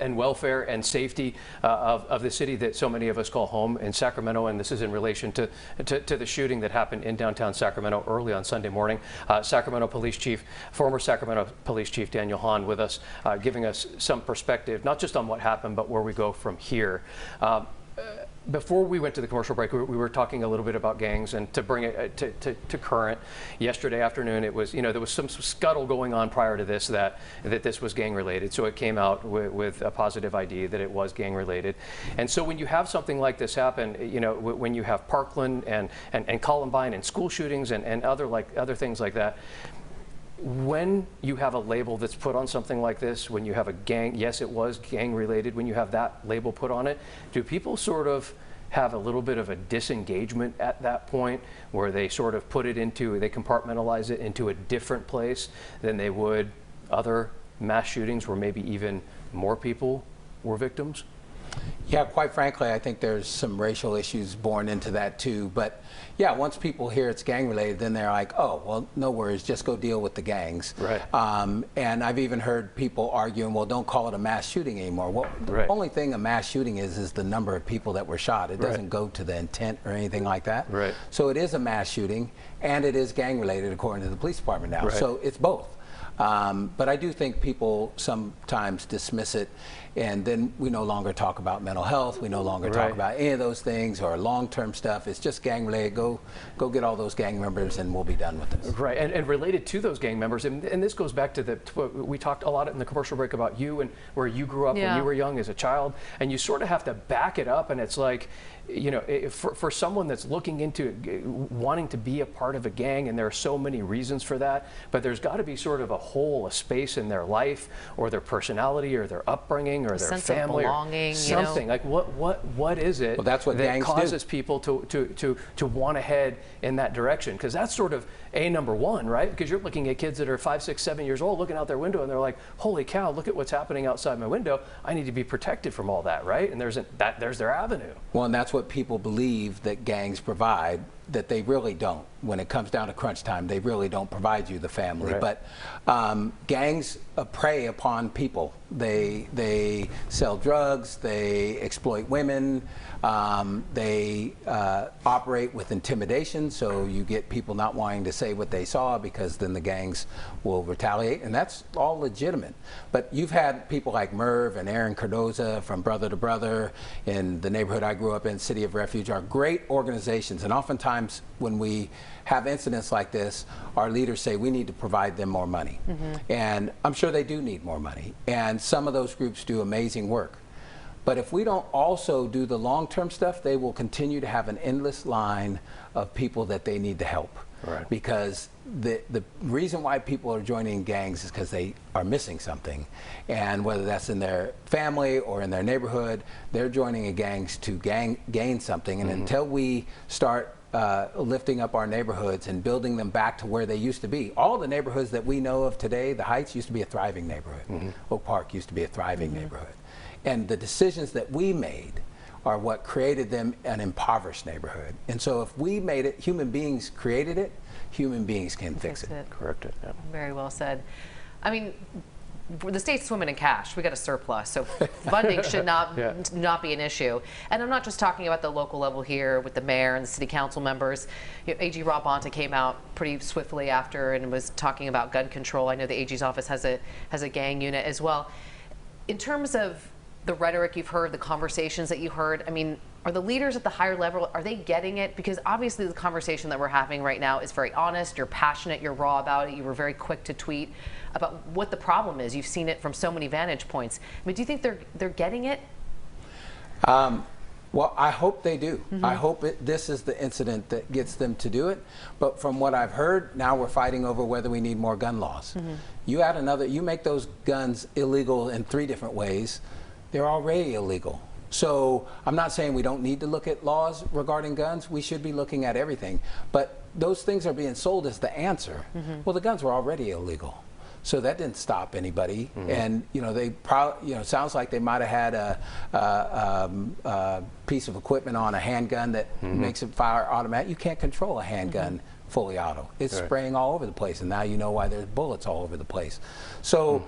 and welfare and safety of the city that so many of us call home in Sacramento. And this is in relation to the shooting that happened in downtown Sacramento early on Sunday morning. Former Sacramento Police Chief Daniel Hahn with us, giving us some perspective, not just on what happened, but where we go from here. Before we went to the commercial break, we were talking a little bit about gangs, and to bring it to current, yesterday afternoon, it was, there was some scuttle going on prior to this that this was gang related. So it came out with a positive ID that it was gang related. And so when you have something like this happen, when you have Parkland and Columbine and school shootings and other things like that, when you have a label that's put on something like this, when you have a gang, yes, it was gang related, when you have that label put on it, do people sort of have a little bit of a disengagement at that point where they sort of they compartmentalize it into a different place than they would other mass shootings where maybe even more people were victims? Yeah, quite frankly, I think there's some racial issues born into that too. But yeah, once people hear it's gang related, then they're like, oh, well, no worries, just go deal with the gangs. Right. And I've even heard people arguing, well, don't call it a mass shooting anymore. Well, the only thing a mass shooting is the number of people that were shot. It doesn't go to the intent or anything like that. Right. So it is a mass shooting, and it is gang related according to the police department now. So it's both. But I do think people sometimes dismiss it, and then we no longer talk about mental health. We no longer talk about any of those things or long-term stuff. It's just gang related. Go get all those gang members, and we'll be done with this. Right, and related to those gang members, and this goes back to we talked a lot in the commercial break about you and where you grew up when you were young as a child, and you sort of have to back it up, and it's like, for someone that's looking into wanting to be a part of a gang, and there are so many reasons for that, but there's got to be sort of a space in their life or their personality or their upbringing or their sense family of belonging, or something. Like what is it that's what that gangs causes people to want to head in that direction? Because that's sort of number one, right? Because you're looking at kids that are 5, 6, 7 years old looking out their window, and they're like, holy cow, look at what's happening outside my window. I need to be protected from all that, right? And there's their avenue. Well, and that's what people believe that gangs provide, that they really don't. When it comes down to crunch time, they really don't provide you the family. But gangs prey upon people. They sell drugs, they exploit women, they operate with intimidation, so you get people not wanting to say what they saw because then the gangs will retaliate, and that's all legitimate. But you've had people like Merv and Aaron Cardoza from Brother to Brother in the neighborhood I grew up in, City of Refuge, are great organizations, and oftentimes when we have incidents like this, our leaders say we need to provide them more money. And I'm sure they do need more money, and some of those groups do amazing work. But if we don't also do the long-term stuff, they will continue to have an endless line of people that they need to help. Because the reason why people are joining gangs is because they are missing something. And whether that's in their family or in their neighborhood, they're joining a gangs to gain something. And until we start lifting up our neighborhoods and building them back to where they used to be. All the neighborhoods that we know of today, the Heights used to be a thriving neighborhood. Oak Park used to be a thriving neighborhood. And the decisions that we made are what created them an impoverished neighborhood. And so if we made it, human beings created it, human beings can fix it. Correct it. Yeah. Very well said. I mean, the state's swimming in cash. We got a surplus, so funding should not be an issue. And I'm not just talking about the local level here with the mayor and the city council members. AG Rob Bonta came out pretty swiftly after and was talking about gun control. I know the AG's office has a gang unit as well. In terms of the rhetoric you've heard, the conversations that you heard, I mean, are the leaders at the higher level, are they getting it? Because obviously the conversation that we're having right now is very honest, you're passionate, you're raw about it, you were very quick to tweet about what the problem is. You've seen it from so many vantage points. I mean, do you think they're getting it? Well, I hope they do. I hope this is the incident that gets them to do it. But from what I've heard, now we're fighting over whether we need more gun laws. You make those guns illegal in 3 different ways. They're already illegal. So I'm not saying we don't need to look at laws regarding guns. We should be looking at everything. But those things are being sold as the answer. Well, the guns were already illegal. So that didn't stop anybody. And they sounds like they might have had a piece of equipment on a handgun that makes it fire automatic. You can't control a handgun fully auto. It's spraying all over the place, and now you know why there's bullets all over the place. So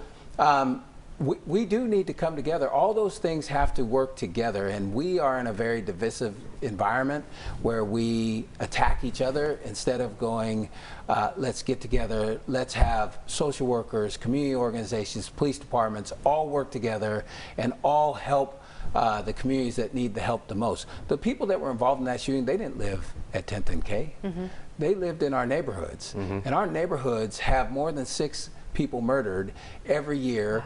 we do need to come together. All those things have to work together, and we are in a very divisive environment where we attack each other instead of going, let's get together, let's have social workers, community organizations, police departments all work together and all help the communities that need the help the most. The people that were involved in that shooting, they didn't live at 10th and K. They lived in our neighborhoods. And our neighborhoods have more than 6 people murdered every year.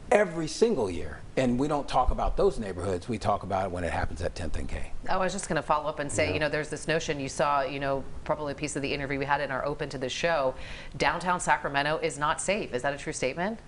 Every single year. And we don't talk about those neighborhoods. We talk about it when it happens at 10th and K. I was just going to follow up and say, you know, there's this notion you saw, you know, probably a piece of the interview we had in our open to the show. Downtown Sacramento is not safe. Is that a true statement?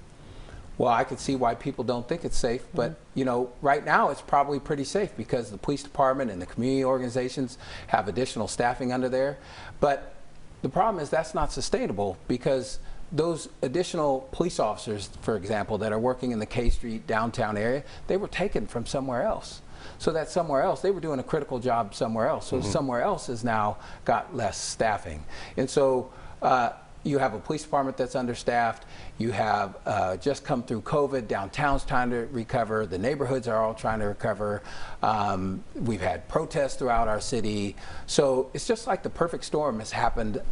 Well, I could see why people don't think it's safe, but you know, right now it's probably pretty safe because the police department and the community organizations have additional staffing under there. But the problem is that's not sustainable because those additional police officers, for example, that are working in the K Street downtown area, they were taken from somewhere else. So that somewhere else, they were doing a critical job somewhere else. So somewhere else has now got less staffing. And so you have a police department that's understaffed. You have just come through COVID. Downtown's trying to recover. The neighborhoods are all trying to recover. We've had protests throughout our city. So it's just like the perfect storm has happened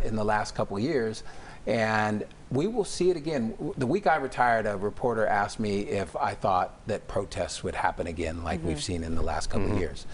in the last couple of years. And we will see it again. The week I retired, a reporter asked me if I thought that protests would happen again like we've seen in the last couple of years.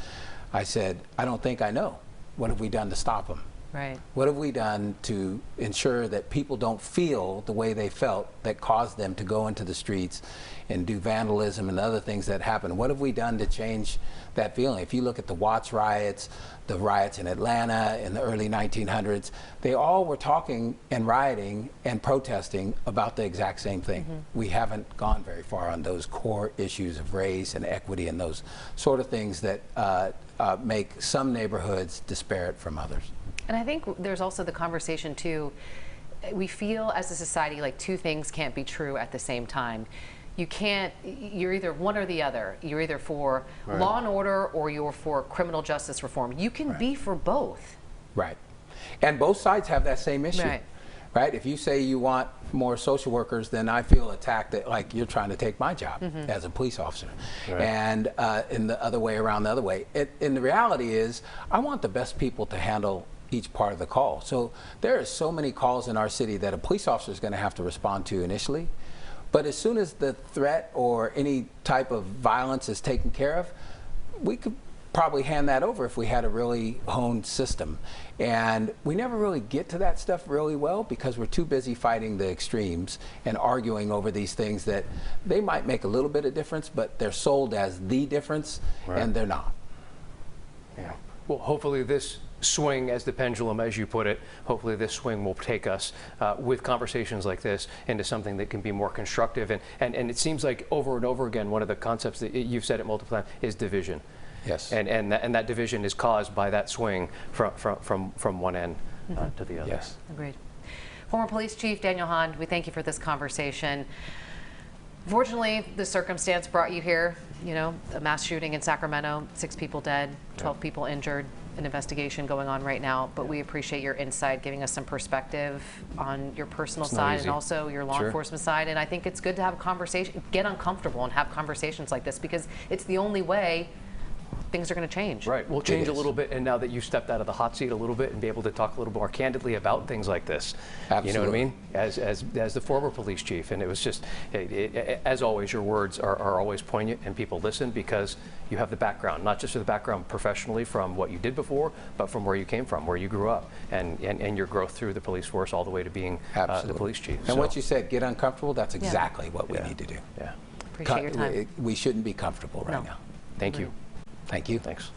I said, I don't think I know. What have we done to stop them? Right. What have we done to ensure that people don't feel the way they felt that caused them to go into the streets and do vandalism and other things that happen? What have we done to change that feeling? If you look at the Watts riots, the riots in Atlanta in the early 1900s, they all were talking and rioting and protesting about the exact same thing. We haven't gone very far on those core issues of race and equity and those sort of things that make some neighborhoods disparate from others. And I think there's also the conversation too, we feel as a society like two things can't be true at the same time. You can't, you're either one or the other. You're either for law and order or you're for criminal justice reform. You can be for both. Right. And both sides have that same issue. Right? If you say you want more social workers, then I feel attacked that like you're trying to take my job as a police officer. And in the other way around the other way. And the reality is I want the best people to handle each part of the call. So there are so many calls in our city that a police officer is going to have to respond to initially. But as soon as the threat or any type of violence is taken care of, we could probably hand that over if we had a really honed system. And we never really get to that stuff really well because we're too busy fighting the extremes and arguing over these things that they might make a little bit of difference, but they're sold as the difference, and they're not. Yeah. Well, hopefully this swing, as the pendulum, as you put it, hopefully this swing will take us with conversations like this into something that can be more constructive. And it seems like over and over again, one of the concepts that you've said it multiple times is division. Yes. And that division is caused by that swing from one end to the other. Yes. Agreed. Former Police Chief Daniel Hahn, we thank you for this conversation. Fortunately, the circumstance brought you here. You know, a mass shooting in Sacramento, 6 people dead, 12 people injured, an investigation going on right now. But we appreciate your insight, giving us some perspective on your personal side and also your law enforcement side. And I think it's good to have a conversation, get uncomfortable and have conversations like this because it's the only way things are going to change. Right. We'll change a little bit, and now that you've stepped out of the hot seat a little bit and be able to talk a little more candidly about things like this. Absolutely. You know what I mean? As the former police chief, and it was just, as always, your words are always poignant, and people listen because you have the background, not just the background professionally from what you did before, but from where you came from, where you grew up, and your growth through the police force all the way to being the police chief. And what you said, get uncomfortable, that's exactly what we need to do. Appreciate your time. We shouldn't be comfortable right now. Thank you. Thank you. Thanks.